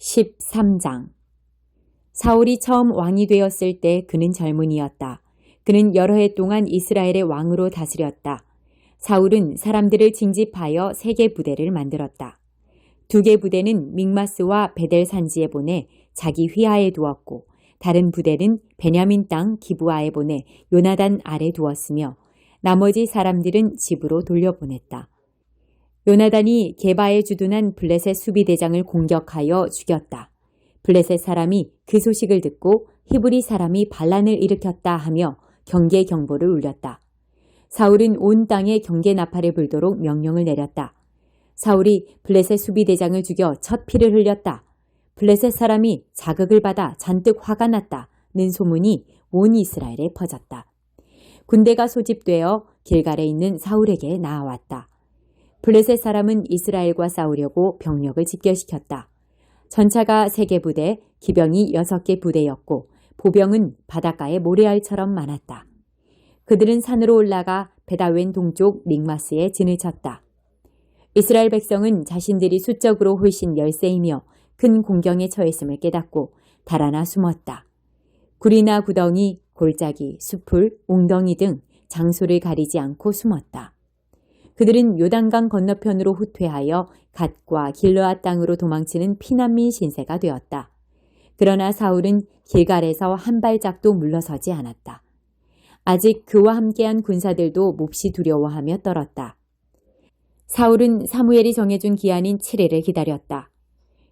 13장. 사울이 처음 왕이 되었을 때 그는 젊은이였다. 그는 여러 해 동안 이스라엘의 왕으로 다스렸다. 사울은 사람들을 징집하여 3개 부대를 만들었다. 2개 부대는 믹마스와 베델 산지에 보내 자기 휘하에 두었고, 다른 부대는 베냐민 땅 기브아에 보내 요나단 아래 두었으며, 나머지 사람들은 집으로 돌려보냈다. 요나단이 게바에 주둔한 블레셋 수비대장을 공격하여 죽였다. 블레셋 사람이 그 소식을 듣고 히브리 사람이 반란을 일으켰다 하며 경계 경보를 울렸다. 사울은 온 땅에 경계 나팔을 불도록 명령을 내렸다. 사울이 블레셋 수비대장을 죽여 첫 피를 흘렸다. 블레셋 사람이 자극을 받아 잔뜩 화가 났다는 소문이 온 이스라엘에 퍼졌다. 군대가 소집되어 길갈에 있는 사울에게 나아왔다. 블레셋 사람은 이스라엘과 싸우려고 병력을 집결시켰다. 전차가 3개 부대, 기병이 6개 부대였고 보병은 바닷가의 모래알처럼 많았다. 그들은 산으로 올라가 베다웬 동쪽 믹마스에 진을 쳤다. 이스라엘 백성은 자신들이 수적으로 훨씬 열세이며 큰 공경에 처했음을 깨닫고 달아나 숨었다. 구리나 구덩이, 골짜기, 숲을, 웅덩이 등 장소를 가리지 않고 숨었다. 그들은 요단강 건너편으로 후퇴하여 갓과 길르앗 땅으로 도망치는 피난민 신세가 되었다. 그러나 사울은 길갈에서 한 발짝도 물러서지 않았다. 아직 그와 함께한 군사들도 몹시 두려워하며 떨었다. 사울은 사무엘이 정해준 기한인 7일을 기다렸다.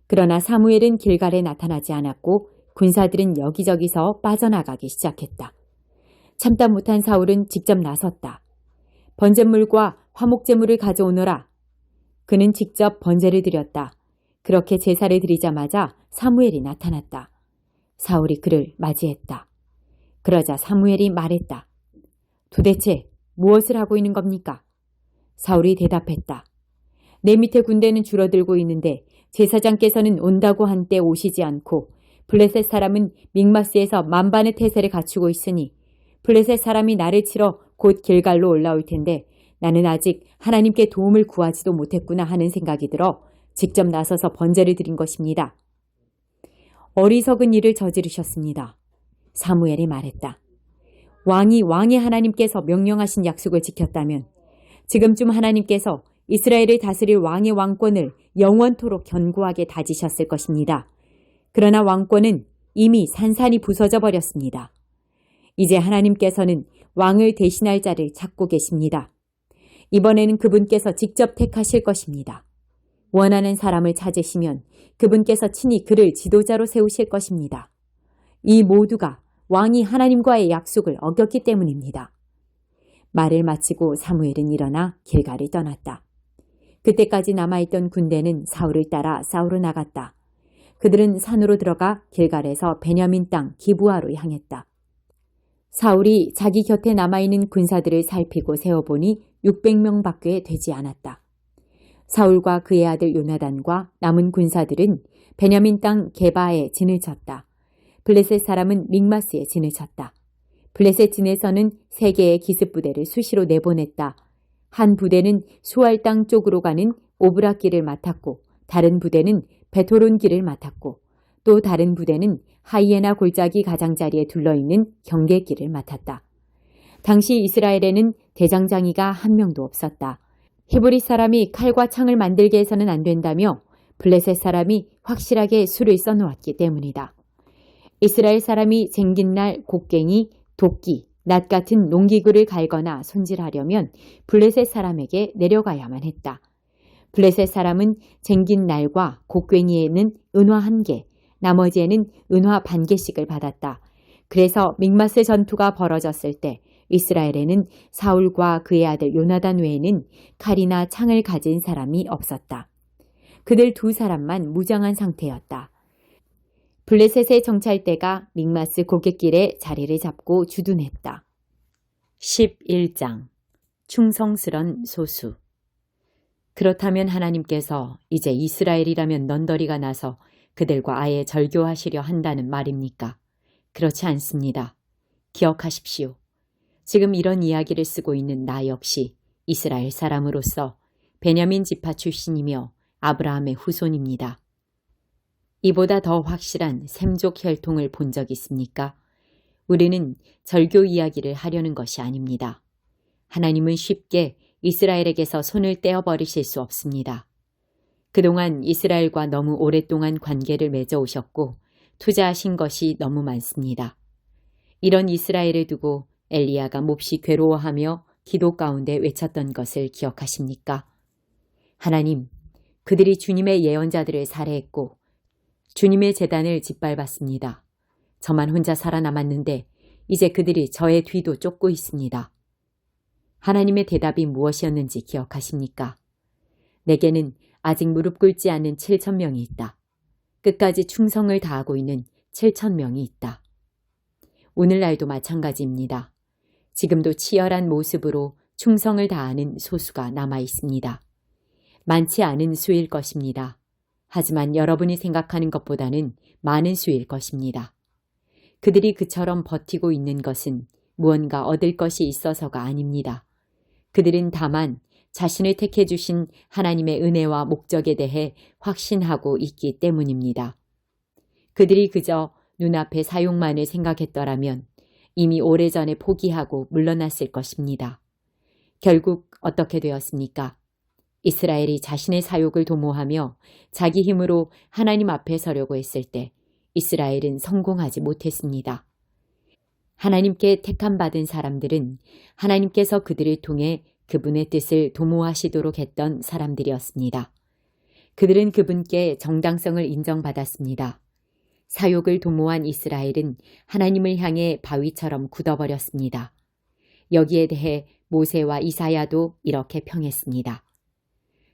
그러나 사무엘은 길갈에 나타나지 않았고 군사들은 여기저기서 빠져나가기 시작했다. 참다 못한 사울은 직접 나섰다. 번제물과 화목제물을 가져오너라. 그는 직접 번제를 드렸다. 그렇게 제사를 드리자마자 사무엘이 나타났다. 사울이 그를 맞이했다. 그러자 사무엘이 말했다. 도대체 무엇을 하고 있는 겁니까? 사울이 대답했다. 내 밑에 군대는 줄어들고 있는데 제사장께서는 온다고 한때 오시지 않고 블레셋 사람은 믹마스에서 만반의 태세를 갖추고 있으니 블레셋 사람이 나를 치러 곧 길갈로 올라올 텐데 나는 아직 하나님께 도움을 구하지도 못했구나 하는 생각이 들어 직접 나서서 번제를 드린 것입니다. 어리석은 일을 저지르셨습니다. 사무엘이 말했다. 왕의 하나님께서 명령하신 약속을 지켰다면 지금쯤 하나님께서 이스라엘을 다스릴 왕의 왕권을 영원토록 견고하게 다지셨을 것입니다. 그러나 왕권은 이미 산산이 부서져 버렸습니다. 이제 하나님께서는 왕을 대신할 자를 찾고 계십니다. 이번에는 그분께서 직접 택하실 것입니다. 원하는 사람을 찾으시면 그분께서 친히 그를 지도자로 세우실 것입니다. 이 모두가 왕이 하나님과의 약속을 어겼기 때문입니다. 말을 마치고 사무엘은 일어나 길갈을 떠났다. 그때까지 남아있던 군대는 사울을 따라 싸우러 나갔다. 그들은 산으로 들어가 길갈에서 베냐민 땅 기브아로 향했다. 사울이 자기 곁에 남아있는 군사들을 살피고 세어보니 600명밖에 되지 않았다. 사울과 그의 아들 요나단과 남은 군사들은 베냐민 땅 게바에 진을 쳤다. 블레셋 사람은 믹마스에 진을 쳤다. 블레셋 진에서는 3개의 기습부대를 수시로 내보냈다. 한 부대는 수알 땅 쪽으로 가는 오브라 길을 맡았고 다른 부대는 베토론 길을 맡았고 또 다른 부대는 하이에나 골짜기 가장자리에 둘러있는 경계길을 맡았다. 당시 이스라엘에는 대장장이가 한 명도 없었다. 히브리 사람이 칼과 창을 만들게 해서는 안 된다며 블레셋 사람이 확실하게 수를 써놓았기 때문이다. 이스라엘 사람이 쟁긴 날 곡괭이, 도끼, 낫 같은 농기구를 갈거나 손질하려면 블레셋 사람에게 내려가야만 했다. 블레셋 사람은 쟁긴 날과 곡괭이에는 은화 1개, 나머지에는 은화 반 개씩을 받았다. 그래서 믹마스 전투가 벌어졌을 때 이스라엘에는 사울과 그의 아들 요나단 외에는 칼이나 창을 가진 사람이 없었다. 그들 2사람만 무장한 상태였다. 블레셋의 정찰대가 믹마스 고갯길에 자리를 잡고 주둔했다. 11장. 충성스런 소수. 그렇다면 하나님께서 이제 이스라엘이라면 넌더리가 나서 그들과 아예 절교하시려 한다는 말입니까? 그렇지 않습니다. 기억하십시오. 지금 이런 이야기를 쓰고 있는 나 역시 이스라엘 사람으로서 베냐민 지파 출신이며 아브라함의 후손입니다. 이보다 더 확실한 샘족 혈통을 본 적 있습니까? 우리는 절교 이야기를 하려는 것이 아닙니다. 하나님은 쉽게 이스라엘에게서 손을 떼어버리실 수 없습니다. 그동안 이스라엘과 너무 오랫동안 관계를 맺어 오셨고 투자하신 것이 너무 많습니다. 이런 이스라엘을 두고 엘리야가 몹시 괴로워하며 기도 가운데 외쳤던 것을 기억하십니까? 하나님, 그들이 주님의 예언자들을 살해했고 주님의 제단을 짓밟았습니다. 저만 혼자 살아남았는데 이제 그들이 저의 뒤도 쫓고 있습니다. 하나님의 대답이 무엇이었는지 기억하십니까? 내게는 아직 무릎 꿇지 않은 7,000명이 있다. 끝까지 충성을 다하고 있는 7,000명이 있다. 오늘날도 마찬가지입니다. 지금도 치열한 모습으로 충성을 다하는 소수가 남아 있습니다. 많지 않은 수일 것입니다. 하지만 여러분이 생각하는 것보다는 많은 수일 것입니다. 그들이 그처럼 버티고 있는 것은 무언가 얻을 것이 있어서가 아닙니다. 그들은 다만 자신을 택해 주신 하나님의 은혜와 목적에 대해 확신하고 있기 때문입니다. 그들이 그저 눈앞의 사용만을 생각했더라면 이미 오래전에 포기하고 물러났을 것입니다. 결국 어떻게 되었습니까? 이스라엘이 자신의 사욕을 도모하며 자기 힘으로 하나님 앞에 서려고 했을 때 이스라엘은 성공하지 못했습니다. 하나님께 택함받은 사람들은 하나님께서 그들을 통해 그분의 뜻을 도모하시도록 했던 사람들이었습니다. 그들은 그분께 정당성을 인정받았습니다. 사욕을 도모한 이스라엘은 하나님을 향해 바위처럼 굳어버렸습니다. 여기에 대해 모세와 이사야도 이렇게 평했습니다.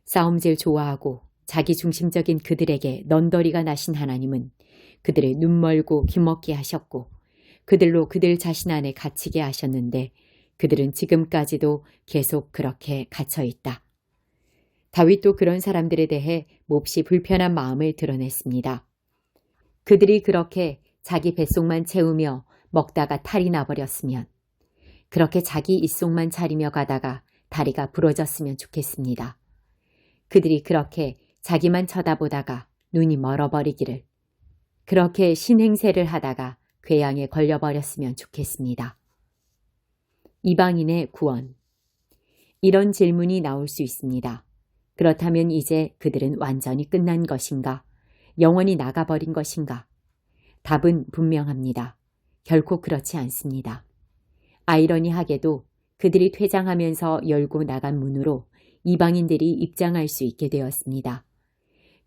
싸움질 좋아하고 자기중심적인 그들에게 넌더리가 나신 하나님은 그들을 눈멀고 귀먹게 하셨고 그들로 그들 자신 안에 갇히게 하셨는데 그들은 지금까지도 계속 그렇게 갇혀있다. 다윗도 그런 사람들에 대해 몹시 불편한 마음을 드러냈습니다. 그들이 그렇게 자기 뱃속만 채우며 먹다가 탈이 나버렸으면, 그렇게 자기 입속만 차리며 가다가 다리가 부러졌으면 좋겠습니다. 그들이 그렇게 자기만 쳐다보다가 눈이 멀어버리기를, 그렇게 신행세를 하다가 궤양에 걸려버렸으면 좋겠습니다. 이방인의 구원. 이런 질문이 나올 수 있습니다. 그렇다면 이제 그들은 완전히 끝난 것인가? 영원히 나가버린 것인가? 답은 분명합니다. 결코 그렇지 않습니다. 아이러니하게도 그들이 퇴장하면서 열고 나간 문으로 이방인들이 입장할 수 있게 되었습니다.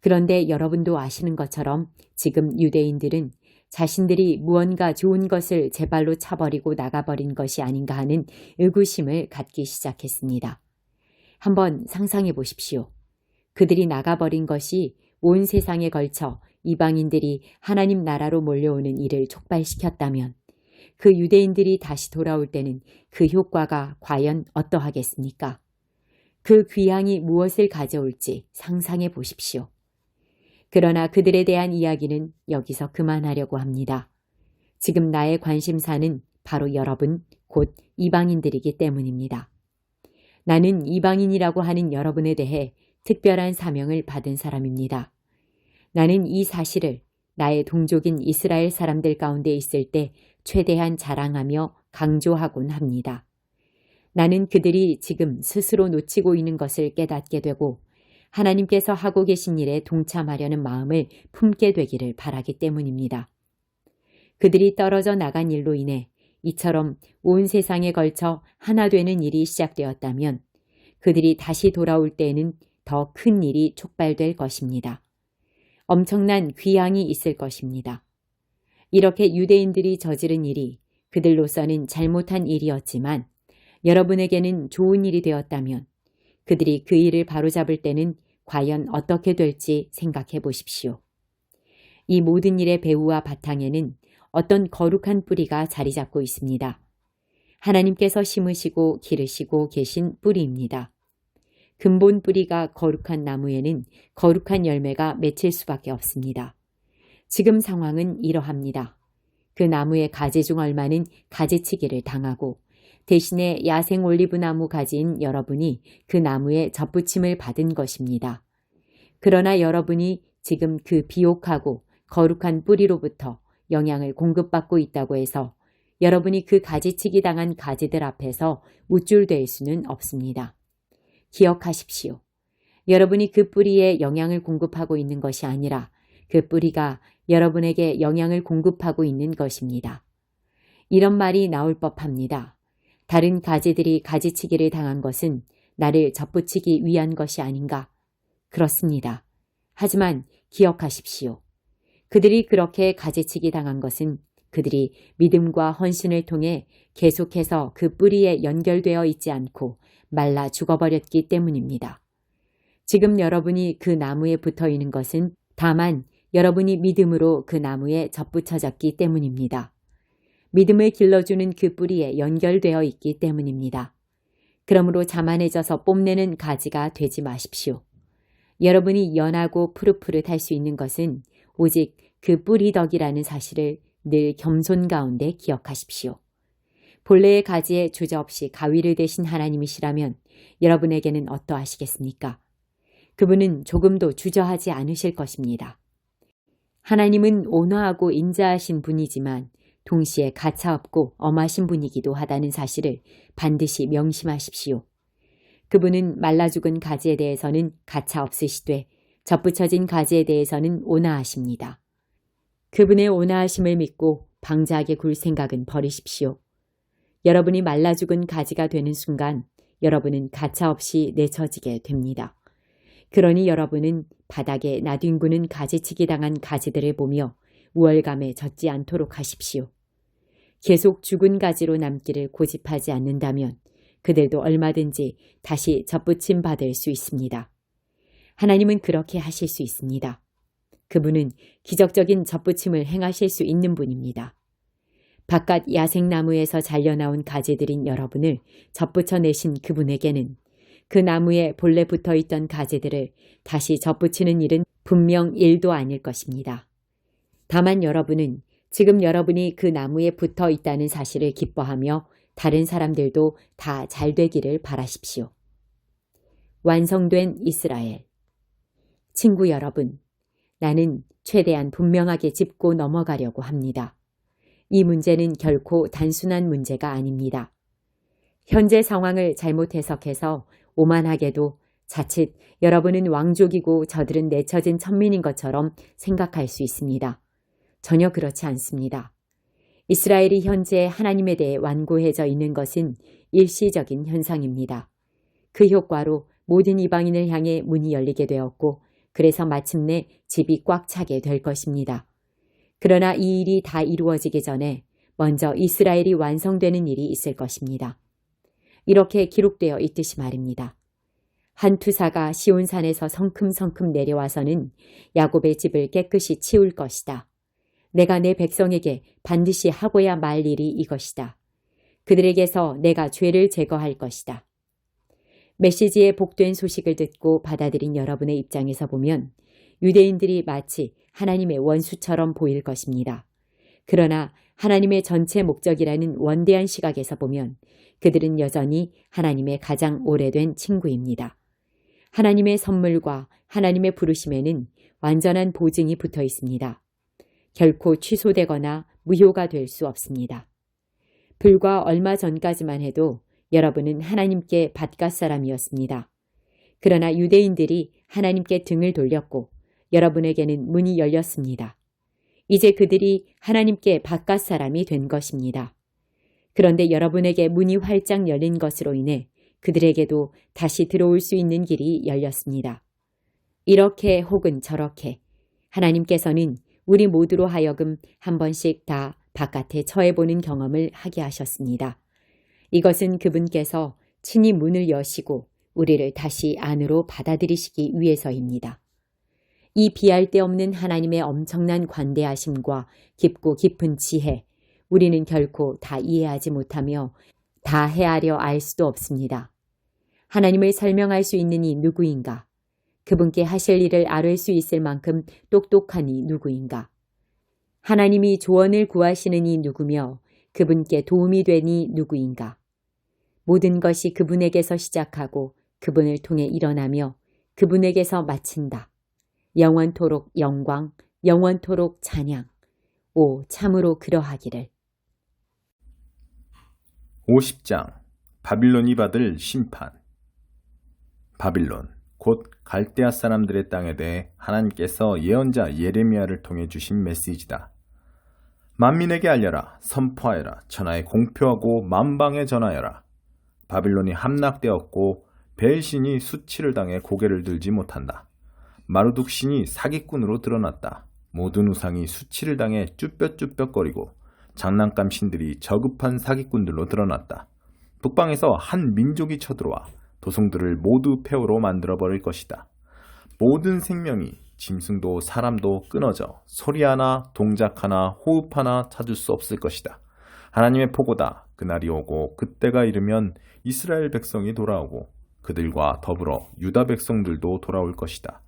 그런데 여러분도 아시는 것처럼 지금 유대인들은 자신들이 무언가 좋은 것을 제 발로 차버리고 나가버린 것이 아닌가 하는 의구심을 갖기 시작했습니다. 한번 상상해 보십시오. 그들이 나가버린 것이 온 세상에 걸쳐 이방인들이 하나님 나라로 몰려오는 일을 촉발시켰다면 그 유대인들이 다시 돌아올 때는 그 효과가 과연 어떠하겠습니까? 그 귀향이 무엇을 가져올지 상상해 보십시오. 그러나 그들에 대한 이야기는 여기서 그만하려고 합니다. 지금 나의 관심사는 바로 여러분, 곧 이방인들이기 때문입니다. 나는 이방인이라고 하는 여러분에 대해 특별한 사명을 받은 사람입니다. 나는 이 사실을 나의 동족인 이스라엘 사람들 가운데 있을 때 최대한 자랑하며 강조하곤 합니다. 나는 그들이 지금 스스로 놓치고 있는 것을 깨닫게 되고 하나님께서 하고 계신 일에 동참하려는 마음을 품게 되기를 바라기 때문입니다. 그들이 떨어져 나간 일로 인해 이처럼 온 세상에 걸쳐 하나 되는 일이 시작되었다면 그들이 다시 돌아올 때에는 더 큰 일이 촉발될 것입니다. 엄청난 귀향이 있을 것입니다. 이렇게 유대인들이 저지른 일이 그들로서는 잘못한 일이었지만 여러분에게는 좋은 일이 되었다면 그들이 그 일을 바로잡을 때는 과연 어떻게 될지 생각해 보십시오. 이 모든 일의 배후와 바탕에는 어떤 거룩한 뿌리가 자리 잡고 있습니다. 하나님께서 심으시고 기르시고 계신 뿌리입니다. 근본 뿌리가 거룩한 나무에는 거룩한 열매가 맺힐 수밖에 없습니다. 지금 상황은 이러합니다. 그 나무의 가지 중 얼마는 가지치기를 당하고 대신에 야생 올리브나무 가지인 여러분이 그 나무에 접붙임을 받은 것입니다. 그러나 여러분이 지금 그 비옥하고 거룩한 뿌리로부터 영향을 공급받고 있다고 해서 여러분이 그 가지치기 당한 가지들 앞에서 우쭐댈 수는 없습니다. 기억하십시오. 여러분이 그 뿌리에 영향을 공급하고 있는 것이 아니라 그 뿌리가 여러분에게 영향을 공급하고 있는 것입니다. 이런 말이 나올 법합니다. 다른 가지들이 가지치기를 당한 것은 나를 접붙이기 위한 것이 아닌가? 그렇습니다. 하지만 기억하십시오. 그들이 그렇게 가지치기 당한 것은 그들이 믿음과 헌신을 통해 계속해서 그 뿌리에 연결되어 있지 않고 말라 죽어버렸기 때문입니다. 지금 여러분이 그 나무에 붙어 있는 것은 다만 여러분이 믿음으로 그 나무에 접붙여졌기 때문입니다. 믿음을 길러주는 그 뿌리에 연결되어 있기 때문입니다. 그러므로 자만해져서 뽐내는 가지가 되지 마십시오. 여러분이 연하고 푸릇푸릇할 수 있는 것은 오직 그 뿌리덕이라는 사실을 늘 겸손 가운데 기억하십시오. 본래의 가지에 주저없이 가위를 대신 하나님이시라면 여러분에게는 어떠하시겠습니까? 그분은 조금도 주저하지 않으실 것입니다. 하나님은 온화하고 인자하신 분이지만 동시에 가차없고 엄하신 분이기도 하다는 사실을 반드시 명심하십시오. 그분은 말라 죽은 가지에 대해서는 가차없으시되 접붙여진 가지에 대해서는 온화하십니다. 그분의 온화하심을 믿고 방자하게 굴 생각은 버리십시오. 여러분이 말라 죽은 가지가 되는 순간 여러분은 가차없이 내쳐지게 됩니다. 그러니 여러분은 바닥에 나뒹구는 가지치기 당한 가지들을 보며 우월감에 젖지 않도록 하십시오. 계속 죽은 가지로 남기를 고집하지 않는다면 그들도 얼마든지 다시 접붙임 받을 수 있습니다. 하나님은 그렇게 하실 수 있습니다. 그분은 기적적인 접붙임을 행하실 수 있는 분입니다. 바깥 야생나무에서 잘려나온 가지들인 여러분을 접붙여내신 그분에게는 그 나무에 본래 붙어있던 가지들을 다시 접붙이는 일은 분명 일도 아닐 것입니다. 다만 여러분은 지금 여러분이 그 나무에 붙어 있다는 사실을 기뻐하며 다른 사람들도 다 잘 되기를 바라십시오. 완성된 이스라엘. 친구 여러분, 나는 최대한 분명하게 짚고 넘어가려고 합니다. 이 문제는 결코 단순한 문제가 아닙니다. 현재 상황을 잘못 해석해서 오만하게도 자칫 여러분은 왕족이고 저들은 내쳐진 천민인 것처럼 생각할 수 있습니다. 전혀 그렇지 않습니다. 이스라엘이 현재 하나님에 대해 완고해져 있는 것은 일시적인 현상입니다. 그 효과로 모든 이방인을 향해 문이 열리게 되었고 그래서 마침내 집이 꽉 차게 될 것입니다. 그러나 이 일이 다 이루어지기 전에 먼저 이스라엘이 완성되는 일이 있을 것입니다. 이렇게 기록되어 있듯이 말입니다. 한 투사가 시온산에서 성큼성큼 내려와서는 야곱의 집을 깨끗이 치울 것이다. 내가 내 백성에게 반드시 하고야 말 일이 이것이다. 그들에게서 내가 죄를 제거할 것이다. 메시지의 복된 소식을 듣고 받아들인 여러분의 입장에서 보면 유대인들이 마치 하나님의 원수처럼 보일 것입니다. 그러나 하나님의 전체 목적이라는 원대한 시각에서 보면 그들은 여전히 하나님의 가장 오래된 친구입니다. 하나님의 선물과 하나님의 부르심에는 완전한 보증이 붙어 있습니다. 결코 취소되거나 무효가 될 수 없습니다. 불과 얼마 전까지만 해도 여러분은 하나님께 밭갈 사람이었습니다. 그러나 유대인들이 하나님께 등을 돌렸고 여러분에게는 문이 열렸습니다. 이제 그들이 하나님께 밭갈 사람이 된 것입니다. 그런데 여러분에게 문이 활짝 열린 것으로 인해 그들에게도 다시 들어올 수 있는 길이 열렸습니다. 이렇게 혹은 저렇게 하나님께서는 우리 모두로 하여금 한 번씩 다 바깥에 처해보는 경험을 하게 하셨습니다. 이것은 그분께서 친히 문을 여시고 우리를 다시 안으로 받아들이시기 위해서입니다. 이 비할 데 없는 하나님의 엄청난 관대하심과 깊고 깊은 지혜, 우리는 결코 다 이해하지 못하며 다 헤아려 알 수도 없습니다. 하나님을 설명할 수 있는 이 누구인가? 그분께 하실 일을 아뢰 수 있을 만큼 똑똑한 이 누구인가? 하나님이 조언을 구하시는 이 누구며 그분께 도움이 되니 누구인가? 모든 것이 그분에게서 시작하고 그분을 통해 일어나며 그분에게서 마친다. 영원토록 영광, 영원토록 찬양. 오, 참으로 그러하기를. 50장 바빌론이 받을 심판. 바빌론, 곧 갈대아 사람들의 땅에 대해 하나님께서 예언자 예레미야를 통해 주신 메시지다. 만민에게 알려라, 선포하여라, 천하에 공표하고 만방에 전하여라. 바빌론이 함락되었고 벨신이 수치를 당해 고개를 들지 못한다. 마르둑 신이 사기꾼으로 드러났다. 모든 우상이 수치를 당해 쭈뼛쭈뼛거리고 장난감 신들이 저급한 사기꾼들로 드러났다. 북방에서 한 민족이 쳐들어와 도성들을 모두 폐허로 만들어버릴 것이다. 모든 생명이, 짐승도 사람도 끊어져 소리 하나, 동작 하나, 호흡 하나 찾을 수 없을 것이다. 하나님의 포고다. 그날이 오고 그때가 이르면 이스라엘 백성이 돌아오고 그들과 더불어 유다 백성들도 돌아올 것이다.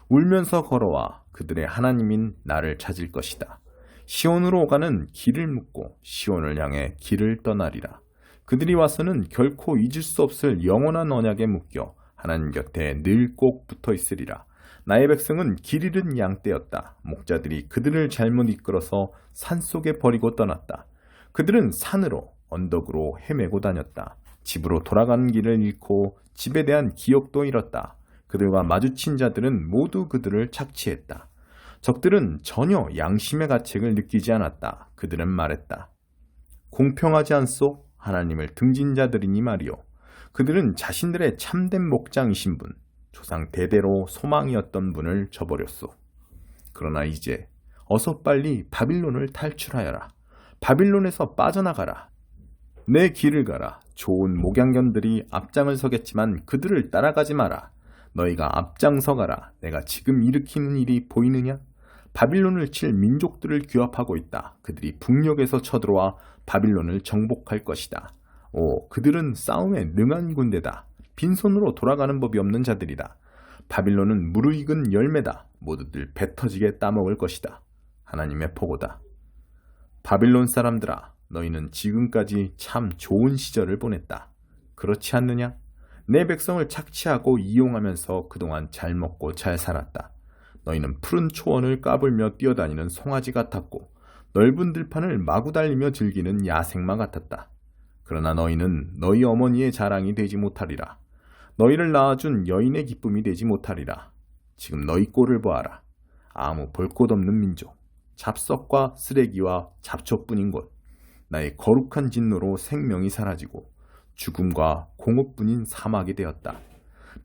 울면서 걸어와 그들의 하나님인 나를 찾을 것이다. 시온으로 오가는 길을 묻고 시온을 향해 길을 떠나리라. 그들이 와서는 결코 잊을 수 없을 영원한 언약에 묶여 하나님 곁에 늘 꼭 붙어 있으리라. 나의 백성은 길 잃은 양떼였다. 목자들이 그들을 잘못 이끌어서 산속에 버리고 떠났다. 그들은 산으로 언덕으로 헤매고 다녔다. 집으로 돌아가는 길을 잃고 집에 대한 기억도 잃었다. 그들과 마주친 자들은 모두 그들을 착취했다. 적들은 전혀 양심의 가책을 느끼지 않았다. 그들은 말했다. 공평하지 않소? 하나님을 등진 자들이니 말이요. 그들은 자신들의 참된 목장이신 분, 조상 대대로 소망이었던 분을 저버렸소. 그러나 이제 어서 빨리 바빌론을 탈출하여라. 바빌론에서 빠져나가라. 내 길을 가라. 좋은 목양견들이 앞장을 서겠지만 그들을 따라가지 마라. 너희가 앞장서 가라. 내가 지금 일으키는 일이 보이느냐? 바빌론을 칠 민족들을 규합하고 있다. 그들이 북녘에서 쳐들어와 바빌론을 정복할 것이다. 오, 그들은 싸움에 능한 군대다. 빈손으로 돌아가는 법이 없는 자들이다. 바빌론은 무르익은 열매다. 모두들 배 터지게 따먹을 것이다. 하나님의 포고다. 바빌론 사람들아, 너희는 지금까지 참 좋은 시절을 보냈다. 그렇지 않느냐? 내 백성을 착취하고 이용하면서 그동안 잘 먹고 잘 살았다. 너희는 푸른 초원을 까불며 뛰어다니는 송아지 같았고 넓은 들판을 마구 달리며 즐기는 야생마 같았다. 그러나 너희는 너희 어머니의 자랑이 되지 못하리라. 너희를 낳아준 여인의 기쁨이 되지 못하리라. 지금 너희 꼴을 보아라. 아무 볼 것 없는 민족, 잡석과 쓰레기와 잡초뿐인 곳, 나의 거룩한 진노로 생명이 사라지고 죽음과 공업뿐인 사막이 되었다.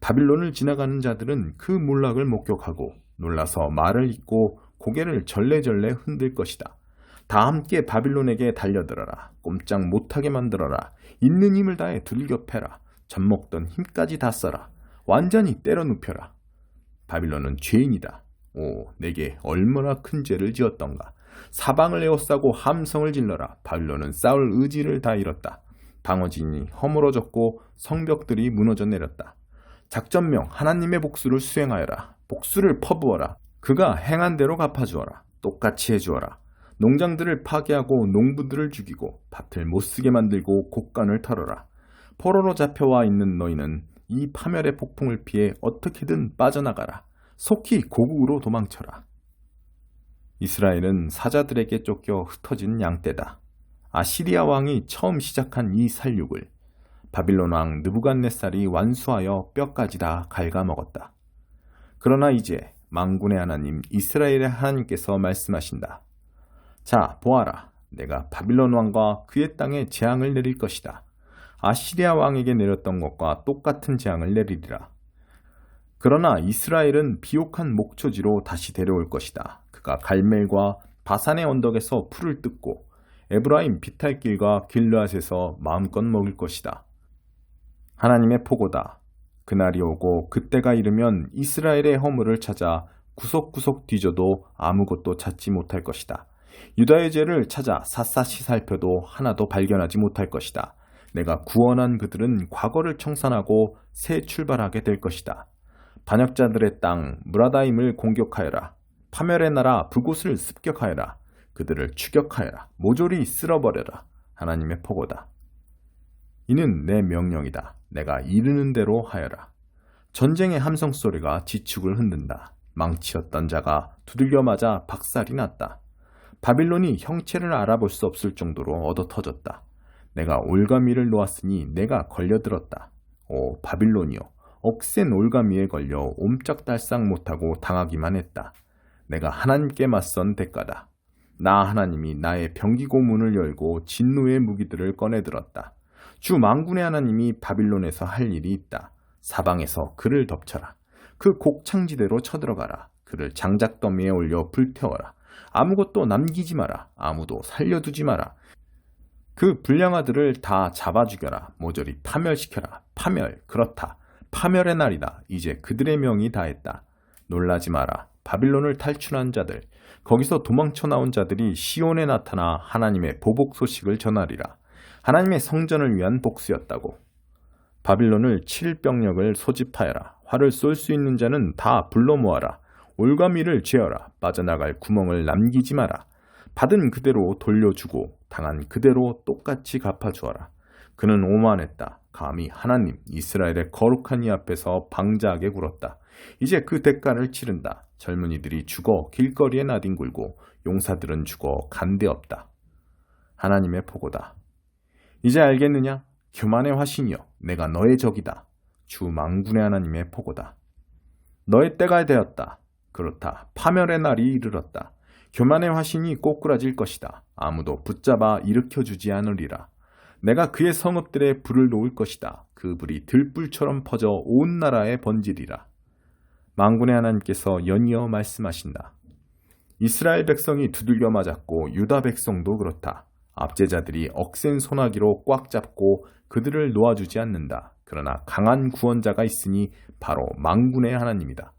바빌론을 지나가는 자들은 그 몰락을 목격하고 놀라서 말을 잇고 고개를 절레절레 흔들 것이다. 다 함께 바빌론에게 달려들어라. 꼼짝 못하게 만들어라. 있는 힘을 다해 두들겨 패라. 젖먹던 힘까지 다 써라. 완전히 때려 눕혀라. 바빌론은 죄인이다. 오, 내게 얼마나 큰 죄를 지었던가. 사방을 에워싸고 함성을 질러라. 바빌론은 싸울 의지를 다 잃었다. 방어진이 허물어졌고 성벽들이 무너져 내렸다. 작전명 하나님의 복수를 수행하여라. 복수를 퍼부어라. 그가 행한 대로 갚아주어라. 똑같이 해주어라. 농장들을 파괴하고 농부들을 죽이고 밭을 못쓰게 만들고 곡간을 털어라. 포로로 잡혀와 있는 너희는 이 파멸의 폭풍을 피해 어떻게든 빠져나가라. 속히 고국으로 도망쳐라. 이스라엘은 사자들에게 쫓겨 흩어진 양떼다. 아시리아 왕이 처음 시작한 이 살육을 바빌론 왕 느부갓네살이 완수하여 뼈까지 다 갉아먹었다. 그러나 이제 만군의 하나님 이스라엘의 하나님께서 말씀하신다. 자, 보아라. 내가 바빌론 왕과 그의 땅에 재앙을 내릴 것이다. 아시리아 왕에게 내렸던 것과 똑같은 재앙을 내리리라. 그러나 이스라엘은 비옥한 목초지로 다시 데려올 것이다. 그가 갈멜과 바산의 언덕에서 풀을 뜯고 에브라임 비탈길과 길르앗에서 마음껏 먹을 것이다. 하나님의 포고다. 그날이 오고 그때가 이르면 이스라엘의 허물을 찾아 구석구석 뒤져도 아무것도 찾지 못할 것이다. 유다의 죄를 찾아 샅샅이 살펴도 하나도 발견하지 못할 것이다. 내가 구원한 그들은 과거를 청산하고 새 출발하게 될 것이다. 반역자들의 땅 무라다임을 공격하여라. 파멸의 나라 그곳을 습격하여라. 그들을 추격하여라. 모조리 쓸어버려라. 하나님의 포고다. 이는 내 명령이다. 내가 이르는 대로 하여라. 전쟁의 함성소리가 지축을 흔든다. 망치였던 자가 두들겨 맞아 박살이 났다. 바빌론이 형체를 알아볼 수 없을 정도로 얻어터졌다. 내가 올가미를 놓았으니 내가 걸려들었다. 오 바빌론이여, 억센 올가미에 걸려 옴짝달싹 못하고 당하기만 했다. 내가 하나님께 맞선 대가다. 나 하나님이 나의 병기고 문을 열고 진노의 무기들을 꺼내들었다. 주 만군의 하나님이 바빌론에서 할 일이 있다. 사방에서 그를 덮쳐라. 그 곡창지대로 쳐들어가라. 그를 장작더미에 올려 불태워라. 아무것도 남기지 마라. 아무도 살려두지 마라. 그 불량아들을 다 잡아 죽여라. 모조리 파멸시켜라. 파멸, 그렇다. 파멸의 날이다. 이제 그들의 명이 다했다. 놀라지 마라. 바빌론을 탈출한 자들, 거기서 도망쳐 나온 자들이 시온에 나타나 하나님의 보복 소식을 전하리라. 하나님의 성전을 위한 복수였다고. 바빌론을 칠 병력을 소집하여라. 활을 쏠 수 있는 자는 다 불러 모아라. 올가미를 죄어라. 빠져나갈 구멍을 남기지 마라. 받은 그대로 돌려주고 당한 그대로 똑같이 갚아주어라. 그는 오만했다. 감히 하나님 이스라엘의 거룩한 이 앞에서 방자하게 굴었다. 이제 그 대가를 치른다. 젊은이들이 죽어 길거리에 나뒹굴고 용사들은 죽어 간데 없다. 하나님의 포고다. 이제 알겠느냐? 교만의 화신이여, 내가 너의 적이다. 주 만군의 하나님의 포고다. 너의 때가 되었다. 그렇다. 파멸의 날이 이르렀다. 교만의 화신이 꼬꾸라질 것이다. 아무도 붙잡아 일으켜주지 않으리라. 내가 그의 성읍들에 불을 놓을 것이다. 그 불이 들불처럼 퍼져 온 나라에 번지리라. 만군의 하나님께서 연이어 말씀하신다. 이스라엘 백성이 두들겨 맞았고 유다 백성도 그렇다. 압제자들이 억센 소나기로 꽉 잡고 그들을 놓아주지 않는다. 그러나 강한 구원자가 있으니 바로 만군의 하나님이다.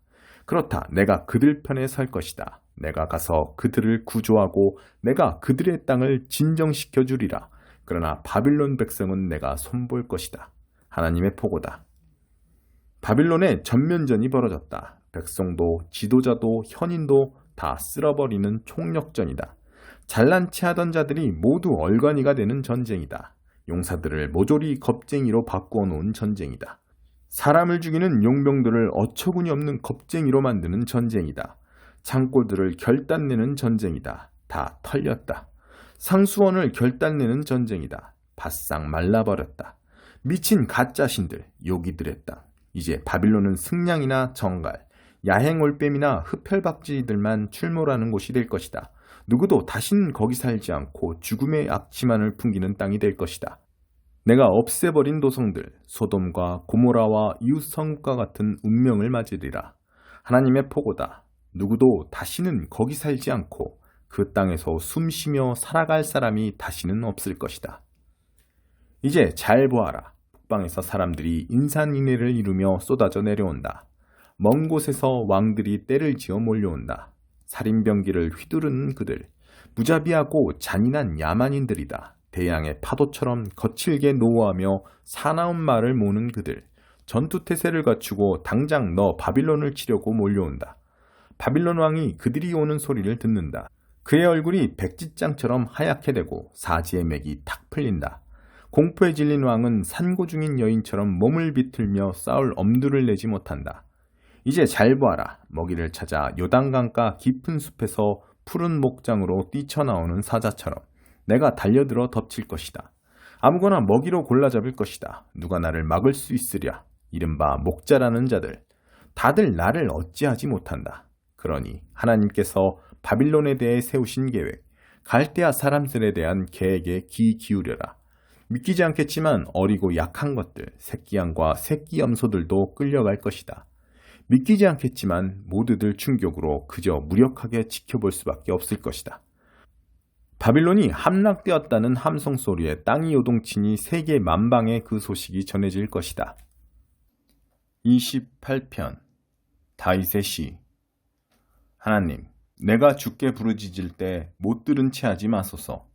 그렇다. 내가 그들 편에 설 것이다. 내가 가서 그들을 구조하고 내가 그들의 땅을 진정시켜 주리라. 그러나 바빌론 백성은 내가 손볼 것이다. 하나님의 포고다. 바빌론에 전면전이 벌어졌다. 백성도 지도자도 현인도 다 쓸어버리는 총력전이다. 잘난 체 하던 자들이 모두 얼간이가 되는 전쟁이다. 용사들을 모조리 겁쟁이로 바꾸어 놓은 전쟁이다. 사람을 죽이는 용병들을 어처구니 없는 겁쟁이로 만드는 전쟁이다. 창고들을 결단내는 전쟁이다. 다 털렸다. 상수원을 결단내는 전쟁이다. 바싹 말라버렸다. 미친 가짜신들, 요기들의 땅. 이제 바빌론은 승냥이나 정갈, 야행 올빼미나 흡혈박쥐들만 출몰하는 곳이 될 것이다. 누구도 다신 거기 살지 않고 죽음의 악취만을 풍기는 땅이 될 것이다. 내가 없애버린 도성들, 소돔과 고모라와 이웃 성읍과 같은 운명을 맞으리라. 하나님의 포고다. 누구도 다시는 거기 살지 않고 그 땅에서 숨쉬며 살아갈 사람이 다시는 없을 것이다. 이제 잘 보아라. 북방에서 사람들이 인산인해를 이루며 쏟아져 내려온다. 먼 곳에서 왕들이 때를 지어 몰려온다. 살인병기를 휘두르는 그들, 무자비하고 잔인한 야만인들이다. 대양의 파도처럼 거칠게 노호하며 사나운 말을 모는 그들, 전투태세를 갖추고 당장 너 바빌론을 치려고 몰려온다. 바빌론 왕이 그들이 오는 소리를 듣는다. 그의 얼굴이 백지장처럼 하얗게 되고 사지의 맥이 탁 풀린다. 공포에 질린 왕은 산고 중인 여인처럼 몸을 비틀며 싸울 엄두를 내지 못한다. 이제 잘 보아라. 먹이를 찾아 요단강가 깊은 숲에서 푸른 목장으로 뛰쳐나오는 사자처럼 내가 달려들어 덮칠 것이다. 아무거나 먹이로 골라잡을 것이다. 누가 나를 막을 수 있으랴. 이른바 목자라는 자들. 다들 나를 어찌하지 못한다. 그러니 하나님께서 바빌론에 대해 세우신 계획, 갈대아 사람들에 대한 계획에 귀 기울여라. 믿기지 않겠지만 어리고 약한 것들, 새끼양과 새끼 염소들도 끌려갈 것이다. 믿기지 않겠지만 모두들 충격으로 그저 무력하게 지켜볼 수밖에 없을 것이다. 바빌론이 함락되었다는 함성 소리에 땅이 요동치니 세계 만방에 그 소식이 전해질 것이다. 28편 다윗의 시. 하나님, 내가 주께 부르짖을 때 못 들은 채 하지 마소서.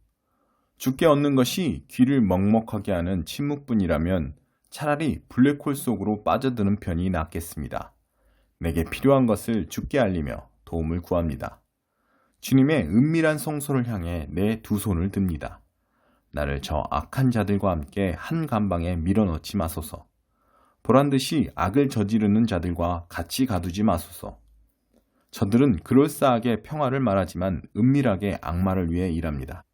주께 얻는 것이 귀를 먹먹하게 하는 침묵뿐이라면 차라리 블랙홀 속으로 빠져드는 편이 낫겠습니다. 내게 필요한 것을 주께 알리며 도움을 구합니다. 주님의 은밀한 성소를 향해 내 두 손을 듭니다. 나를 저 악한 자들과 함께 한 감방에 밀어넣지 마소서. 보란듯이 악을 저지르는 자들과 같이 가두지 마소서. 저들은 그럴싸하게 평화를 말하지만 은밀하게 악마를 위해 일합니다.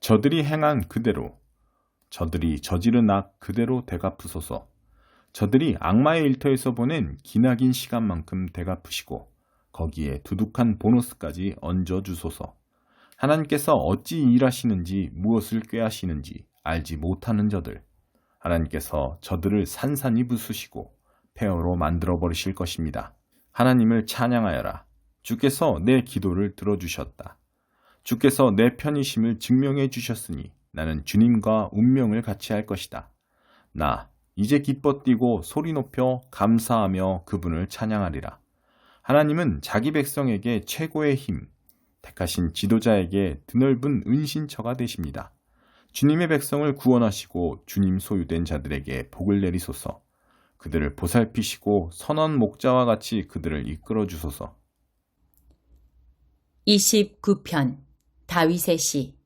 저들이 행한 그대로, 저들이 저지른 악 그대로 되갚으소서. 저들이 악마의 일터에서 보낸 기나긴 시간만큼 되갚으시고 거기에 두둑한 보너스까지 얹어주소서. 하나님께서 어찌 일하시는지 무엇을 꾀하시는지 알지 못하는 저들, 하나님께서 저들을 산산이 부수시고 폐허로 만들어 버리실 것입니다. 하나님을 찬양하여라. 주께서 내 기도를 들어주셨다. 주께서 내 편이심을 증명해 주셨으니 나는 주님과 운명을 같이 할 것이다. 나 이제 기뻐 뛰고 소리 높여 감사하며 그분을 찬양하리라. 하나님은 자기 백성에게 최고의 힘, 택하신 지도자에게 드넓은 은신처가 되십니다. 주님의 백성을 구원하시고 주님 소유된 자들에게 복을 내리소서. 그들을 보살피시고 선한 목자와 같이 그들을 이끌어 주소서. 29편 다윗의 시.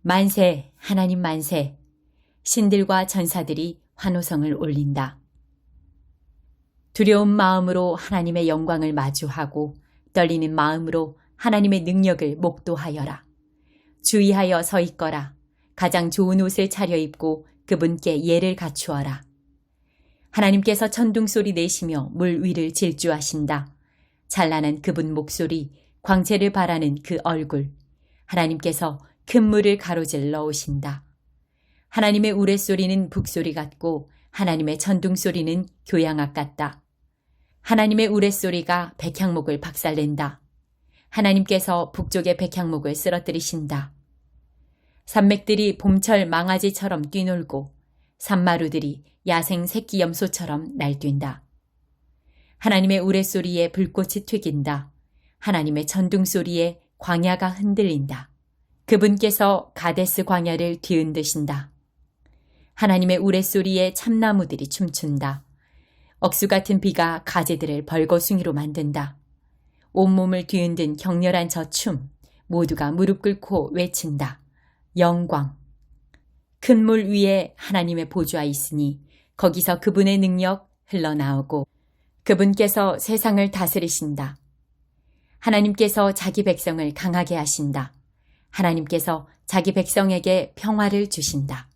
만세, 하나님 만세. 신들과 전사들이 환호성을 올린다. 두려운 마음으로 하나님의 영광을 마주하고 떨리는 마음으로 하나님의 능력을 목도하여라. 주의하여 서 있거라. 가장 좋은 옷을 차려입고 그분께 예를 갖추어라. 하나님께서 천둥소리 내시며 물 위를 질주하신다. 찬란한 그분 목소리, 광채를 바라는 그 얼굴. 하나님께서 큰 물을 가로질러 오신다. 하나님의 우레소리는 북소리 같고 하나님의 천둥소리는 교향악 같다. 하나님의 우레소리가 백향목을 박살낸다. 하나님께서 북쪽의 백향목을 쓰러뜨리신다. 산맥들이 봄철 망아지처럼 뛰놀고 산마루들이 야생 새끼 염소처럼 날뛴다. 하나님의 우레소리에 불꽃이 튀긴다. 하나님의 천둥소리에 광야가 흔들린다. 그분께서 가데스 광야를 뒤흔드신다. 하나님의 우레소리에 참나무들이 춤춘다. 억수 같은 비가 가지들을 벌거숭이로 만든다. 온몸을 뒤흔든 격렬한 저 춤, 모두가 무릎 꿇고 외친다. 영광. 큰 물 위에 하나님의 보좌 있으니 거기서 그분의 능력 흘러나오고 그분께서 세상을 다스리신다. 하나님께서 자기 백성을 강하게 하신다. 하나님께서 자기 백성에게 평화를 주신다.